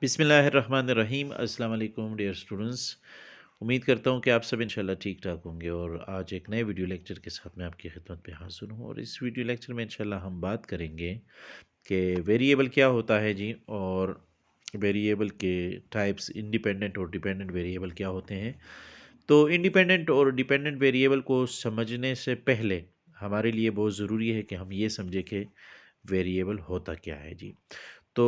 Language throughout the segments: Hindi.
बिस्मिल्लाहिर्रहमानिर्रहीम। अस्सलाम वालेकुम डियर स्टूडेंट्स। उम्मीद करता हूँ कि आप सब इंशाल्लाह ठीक ठाक होंगे और आज एक नए वीडियो लेक्चर के साथ मैं आपकी खिदमत पे हाज़िर हूँ। और इस वीडियो लेक्चर में इंशाल्लाह हम बात करेंगे कि वेरिएबल क्या होता है जी, और वेरिएबल के टाइप्स इंडिपेंडेंट और डिपेंडेंट वेरिएबल क्या होते हैं। तो इंडिपेंडेंट और डिपेंडेंट वेरिएबल को समझने से पहले हमारे लिए बहुत ज़रूरी है कि हम ये समझें कि वेरिएबल होता क्या है जी। तो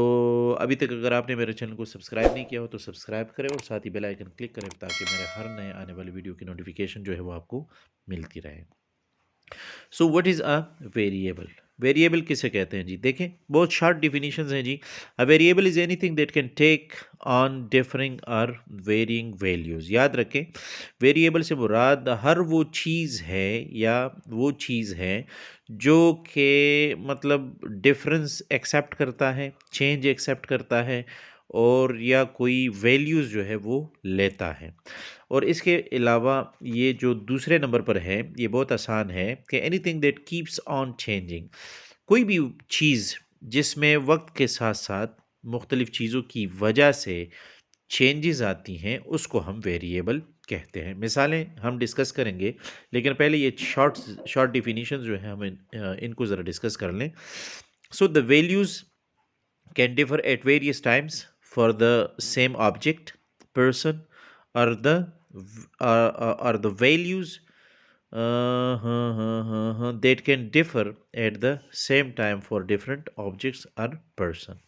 अभी तक अगर आपने मेरे चैनल को सब्सक्राइब नहीं किया हो तो सब्सक्राइब करें और साथ ही बेल आइकन क्लिक करें ताकि मेरे हर नए आने वाले वीडियो की नोटिफिकेशन जो है वो आपको मिलती रहे। So what is a variable? Variable किसे कहते हैं जी? देखें, बहुत शॉर्ट डिफिनीशंस हैं जी। A variable is anything that can take on differing और वेरिंग वैल्यूज़। याद रखें, वेरिएबल से मुराद हर वो चीज़ है या वो चीज़ है जो कि मतलब डिफरेंस एक्सेप्ट करता है, चेंज एक्सेप्ट करता है और या कोई वैल्यूज़ जो है वो लेता है। और इसके अलावा ये जो दूसरे नंबर पर है ये बहुत आसान है कि anything that keeps on changing. कोई भी चीज़ जिसमें वक्त के साथ साथ मुख्तलिफ चीज़ों की वजह से चेंजेस आती हैं उसको हम वेरिएबल कहते हैं। मिसालें हम डिस्कस करेंगे, लेकिन पहले ये शॉर्ट शॉर्ट डिफिनीशन जो है हम इनको ज़रा डिस्कस कर लें। So the values can differ at various times for the same object, person, or the values that can differ at the same time for different objects or person।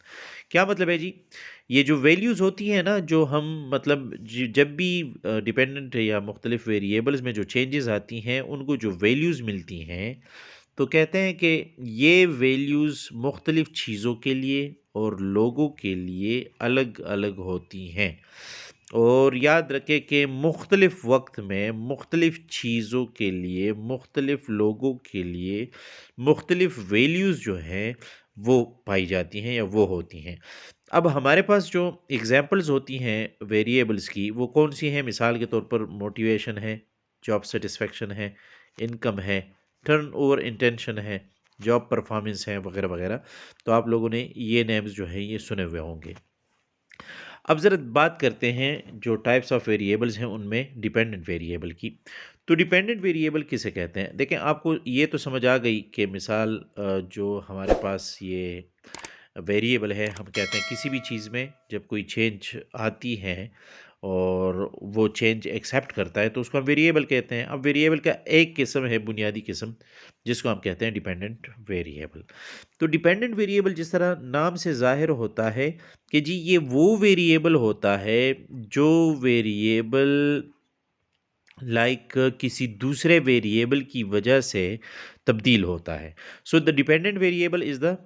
क्या मतलब है जी? ये जो वैल्यूज़ होती हैं ना, जो हम मतलब जब भी डिपेंडेंट या मुख्तलिफ वेरिएबल्स में जो चेंजेस आती हैं उनको जो वैल्यूज़ मिलती हैं तो कहते हैं कि ये वैल्यूज़ मुख्तलिफ़ चीज़ों के लिए और लोगों के लिए अलग अलग होती हैं। और याद रखें कि मुख्तलिफ़ वक्त में मुख्तलिफ़ चीज़ों के लिए मुख्तलिफ़ लोगों के लिए मुख्तलिफ़ वैल्यूज़ जो हैं वो पाई जाती हैं या वो होती हैं। अब हमारे पास जो एग्जांपल्स होती हैं वेरिएबल्स की वो कौन सी हैं? मिसाल के तौर पर मोटिवेशन है, जॉब सेटिस्फेक्शन है, इनकम है, टर्न ओवर इंटेंशन है, जॉब परफॉर्मेंस है, वगैरह वगैरह। तो आप लोगों ने ये नेम्स जो हैं ये सुने हुए होंगे। अब ज़रा बात करते हैं जो टाइप्स ऑफ वेरिएबल्स हैं उनमें डिपेंडेंट वेरिएबल की। तो डिपेंडेंट वेरिएबल किसे कहते हैं? देखें, आपको ये तो समझ आ गई कि मिसाल जो हमारे पास ये वेरिएबल है, हम कहते हैं किसी भी चीज़ में जब कोई चेंज आती है और वो चेंज एक्सेप्ट करता है तो उसको हम वेरिएबल कहते हैं। अब वेरिएबल का एक किस्म है, बुनियादी किस्म, जिसको हम कहते हैं डिपेंडेंट वेरिएबल। तो डिपेंडेंट वेरिएबल जिस तरह नाम से ज़ाहिर होता है कि जी ये वो वेरिएबल होता है जो वेरिएबल किसी दूसरे वेरिएबल की वजह से तब्दील होता है। So the dependent variable is the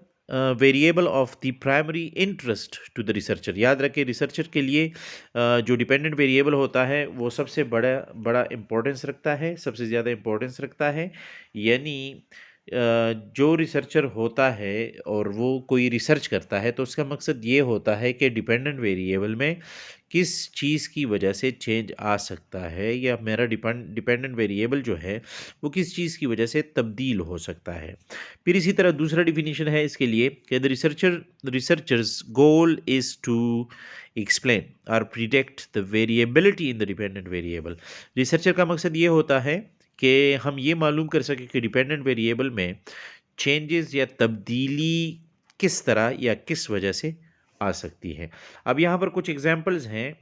variable of the primary interest to the researcher. याद रखें, रिसर्चर के लिए जो डिपेंडेंट वेरिएबल होता है वो सबसे बड़ा बड़ा इम्पोर्टेंस रखता है, सबसे ज़्यादा इम्पोर्टेंस रखता है। यानी जो रिसर्चर होता है और वो कोई रिसर्च करता है तो उसका मकसद ये होता है कि डिपेंडेंट वेरिएबल में किस चीज़ की वजह से चेंज आ सकता है या मेरा डिपेंडेंट वेरिएबल जो है वो किस चीज़ की वजह से तब्दील हो सकता है। फिर इसी तरह दूसरा डिफिनीशन है इसके लिए कि the researchers goal is to explain और predict the variability in the dependent variable. Researcher का मकसद ये होता है कि हम ये मालूम कर सकें कि डिपेंडेंट वेरिएबल में चेंजेस या तब्दीली किस तरह या किस वजह से आ सकती है। अब यहाँ पर कुछ एग्जांपल्स हैं,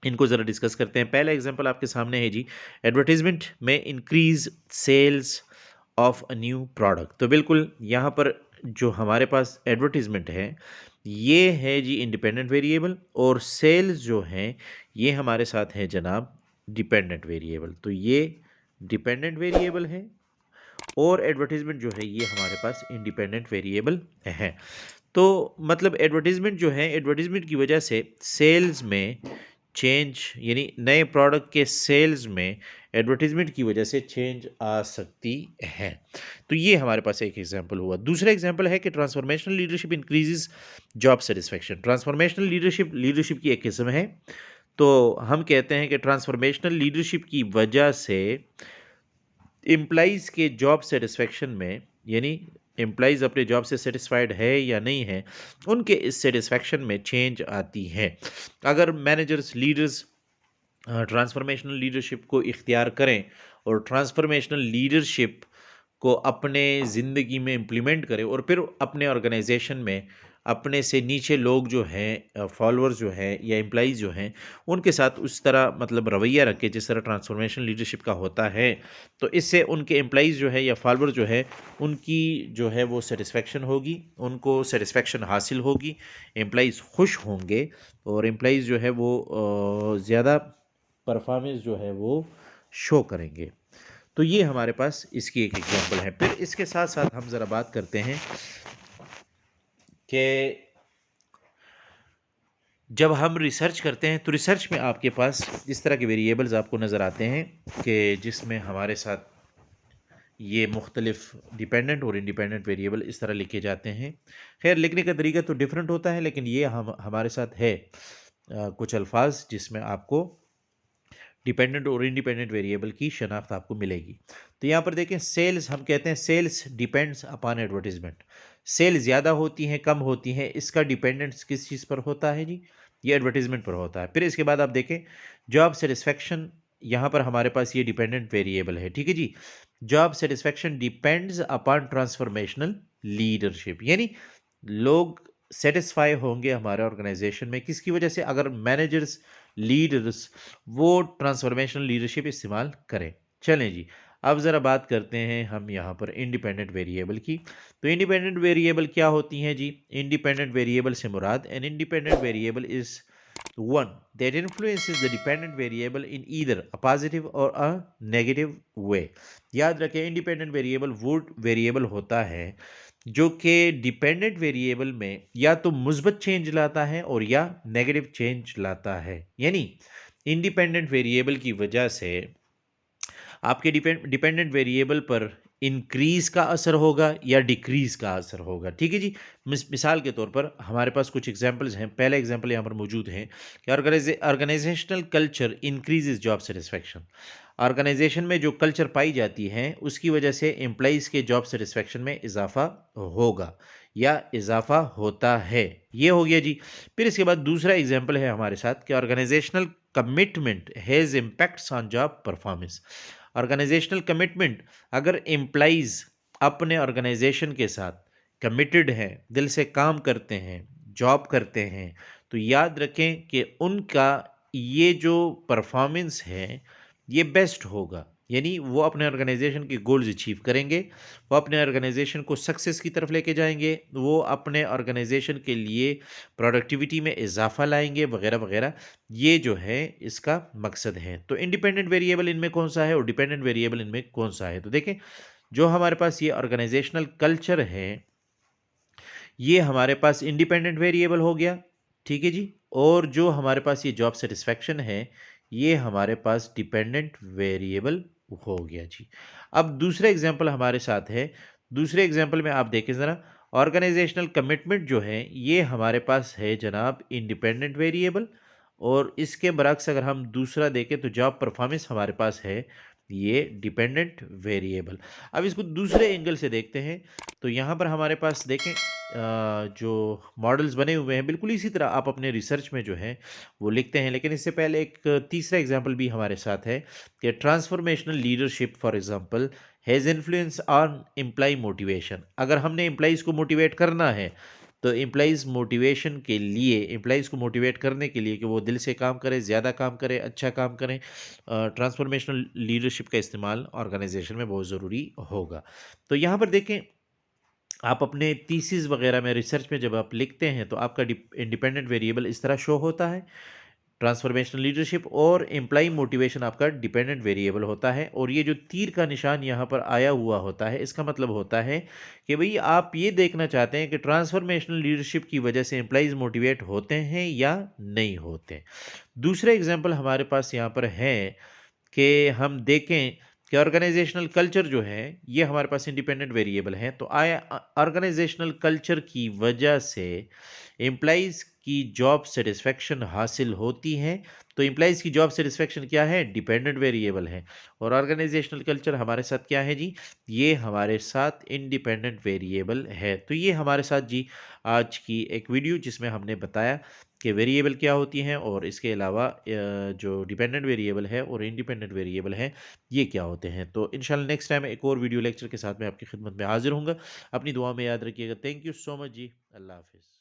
इनको ज़रा डिस्कस करते हैं। पहला एग्जांपल आपके सामने है जी, एडवर्टाइजमेंट में increase sales of a new product. तो बिल्कुल यहाँ पर जो हमारे पास एडवर्टाइजमेंट है ये है जी इंडिपेंडेंट वेरिएबल, और सेल्स जो हैं ये हमारे साथ हैं जनाब डिपेंडेंट वेरिएबल। तो ये डिपेंडेंट वेरिएबल है और एडवर्टाइजमेंट जो है ये हमारे पास इंडिपेंडेंट वेरिएबल है। तो मतलब एडवर्टाइजमेंट जो है, एडवर्टाइजमेंट की वजह से सेल्स में चेंज यानी नए प्रोडक्ट के सेल्स में एडवर्टाइजमेंट की वजह से चेंज आ सकती है। तो ये हमारे पास एक एग्जांपल हुआ। दूसरा एग्जांपल है कि transformational leadership increases job satisfaction. Transformational leadership की एक किस्म है। तो हम कहते हैं कि ट्रांसफॉर्मेशनल लीडरशिप की वजह से एम्प्लॉइज़ के जॉब सेटिस्फेक्शन में, यानी एम्प्लॉइज़ अपने जॉब से सेटिस्फाइड है या नहीं है, उनके इस सेटिस्फैक्शन में चेंज आती है। अगर मैनेजर्स, लीडर्स ट्रांसफॉर्मेशनल लीडरशिप को इख्तियार करें और ट्रांसफॉर्मेशनल लीडरशिप को अपने ज़िंदगी में इम्प्लीमेंट करें और फिर अपने ऑर्गेनाइजेशन में अपने से नीचे लोग जो हैं, फॉलोअर्स जो हैं या एम्प्लॉइज़ जो हैं, उनके साथ उस तरह मतलब रवैया रखें जिस तरह ट्रांसफॉर्मेशनल लीडरशिप का होता है, तो इससे उनके एम्प्लॉइज़ जो है या फॉलोअर जो है, उनकी जो है वो सेटिस्फेक्शन होगी, उनको सेटिस्फेक्शन हासिल होगी, एम्प्लॉइज़ खुश होंगे और एम्प्लॉइज़ जो है वो ज़्यादा परफॉर्मेंस जो है वो शो करेंगे। तो ये हमारे पास इसकी एक एग्जांपल है। फिर इसके साथ साथ हम ज़रा बात करते हैं कि जब हम रिसर्च करते हैं तो रिसर्च में आपके पास इस तरह के वेरिएबल्स आपको नज़र आते हैं कि जिसमें हमारे साथ ये मुख्तलिफ डिपेंडेंट और इंडिपेंडेंट वेरिएबल इस तरह लिखे जाते हैं। खैर लिखने का तरीका तो डिफरेंट होता है, लेकिन ये हम हमारे साथ है कुछ अल्फाज जिसमें आपको डिपेंडेंट और इंडिपेंडेंट वेरिएबल की शनाख्त आपको मिलेगी। तो यहाँ पर देखें, सेल्स, हम कहते हैं sales depends upon advertisement. Sale ज़्यादा होती हैं, कम होती हैं, इसका डिपेंडेंस किस चीज़ पर होता है जी? ये एडवर्टीजमेंट पर होता है। फिर इसके बाद आप देखें जॉब सेटिस्फेक्शन, यहाँ पर हमारे पास ये डिपेंडेंट वेरिएबल है, ठीक है जी। Job satisfaction depends upon transformational leadership, यानी लोग सेटिस्फाई होंगे हमारे ऑर्गेनाइजेशन में किसकी वजह से? अगर मैनेजर्स, लीडर्स वो ट्रांसफॉर्मेशनल लीडरशिप इस्तेमाल करें। चलें जी, अब ज़रा बात करते हैं हम यहाँ पर इंडिपेंडेंट वेरिएबल की। तो इंडिपेंडेंट वेरिएबल क्या होती हैं जी? इंडिपेंडेंट वेरिएबल से मुराद, an independent variable is one that influences the dependent variable in either a positive or a negative way। याद रखें, इंडिपेंडेंट वेरिएबल वो वेरिएबल होता है जो कि डिपेंडेंट वेरिएबल में या तो मुस्बत चेंज लाता है और या नेगेटिव चेंज लाता है। यानी इंडिपेंडेंट वेरिएबल की वजह से आपके डिपेंडेंट वेरिएबल पर इंक्रीज का असर होगा या डिक्रीज का असर होगा, ठीक है जी। मिसाल के तौर पर हमारे पास कुछ एग्जांपल्स हैं। पहला एग्जांपल यहाँ पर मौजूद है कि organisational culture increases job satisfaction. Organisation में जो कल्चर पाई जाती है उसकी वजह से एम्प्लॉइज़ के जॉब सेटिस्फेक्शन में इजाफा होगा या इजाफा होता है। ये हो गया जी। फिर इसके बाद दूसरा एग्जांपल है हमारे साथ कि organisational commitment has impacts on job performance. Organisational commitment, अगर एम्प्लॉइज़ अपने ऑर्गेनाइजेशन के साथ कमिटेड हैं, दिल से काम करते हैं, जॉब करते हैं, तो याद रखें कि उनका ये जो परफॉर्मेंस है ये बेस्ट होगा। यानी वो अपने ऑर्गेनाइजेशन के गोल्स अचीव करेंगे, वो अपने ऑर्गेनाइजेशन को सक्सेस की तरफ लेके जाएंगे, वो अपने ऑर्गेनाइजेशन के लिए प्रोडक्टिविटी में इजाफा लाएंगे वगैरह वगैरह। ये जो है इसका मकसद है। तो इंडिपेंडेंट वेरिएबल इनमें कौन सा है और डिपेंडेंट वेरिएबल इनमें कौन सा है? तो देखें, जो हमारे पास ये ऑर्गेनाइजेशनल कल्चर है ये हमारे पास इंडिपेंडेंट वेरिएबल हो गया, ठीक है जी। और जो हमारे पास ये जॉब सेटिस्फेक्शन है ये हमारे पास डिपेंडेंट वेरिएबल हो गया जी। अब दूसरा एग्जांपल हमारे साथ है। दूसरे एग्जांपल में आप देखें ज़रा, ऑर्गेनाइजेशनल कमिटमेंट जो है ये हमारे पास है जनाब इंडिपेंडेंट वेरिएबल, और इसके बरक्स अगर हम दूसरा देखें तो जॉब परफॉर्मेंस हमारे पास है ये डिपेंडेंट वेरिएबल। अब इसको दूसरे एंगल से देखते हैं तो यहाँ पर हमारे पास देखें जो मॉडल्स बने हुए हैं बिल्कुल इसी तरह आप अपने रिसर्च में जो है वो लिखते हैं। लेकिन इससे पहले एक तीसरा एग्जांपल भी हमारे साथ है कि transformational leadership for example has influence on employee motivation. अगर हमने एम्प्लॉइज़ को मोटिवेट करना है तो एम्प्लॉइज़ मोटिवेशन के लिए, एम्प्लॉइज़ को मोटिवेट करने के लिए कि वो दिल से काम करें, ज़्यादा काम करें, अच्छा काम करें, ट्रांसफॉर्मेशनल लीडरशिप का इस्तेमाल ऑर्गेनाइजेशन में बहुत ज़रूरी होगा। तो यहाँ पर देखें, आप अपने थीसिस वगैरह में, रिसर्च में जब आप लिखते हैं तो आपका इंडिपेंडेंट वेरिएबल इस तरह शो होता है, ट्रांसफॉर्मेशनल लीडरशिप, और एम्प्लॉय मोटिवेशन आपका डिपेंडेंट वेरिएबल होता है। और ये जो तीर का निशान यहाँ पर आया हुआ होता है इसका मतलब होता है कि भाई आप ये देखना चाहते हैं कि ट्रांसफॉर्मेशनल लीडरशिप की वजह से एम्प्लॉइज़ मोटिवेट होते हैं या नहीं होते। दूसरा एग्जाम्पल हमारे पास यहाँ पर है कि हम देखें कि ऑर्गेनाइजेशनल कल्चर जो है ये हमारे पास इंडिपेंडेंट वेरिएबल है। तो ऑर्गेनाइजेशनल कल्चर की वजह से एम्प्लॉइज़ की जॉब सेटिस्फेक्शन हासिल होती है। तो एम्प्लॉइज़ की जॉब सेटिस्फेक्शन क्या है? डिपेंडेंट वेरिएबल है। और ऑर्गेनाइजेशनल कल्चर हमारे साथ क्या है जी? ये हमारे साथ इंडिपेंडेंट वेरिएबल है। तो ये हमारे साथ जी आज की एक वीडियो जिसमें हमने बताया कि वेरिएबल क्या होती हैं और इसके अलावा जो डिपेंडेंट वेरिएबल है और इंडिपेंडेंट वेरिएबल है ये क्या होते हैं। तो इंशाल्लाह नेक्स्ट टाइम एक और वीडियो लेक्चर के साथ मैं आपकी खिदमत में हाजिर हूँगा। अपनी दुआ में याद रखिएगा। थैंक यू सो मच जी। अल्लाह हाफिज़।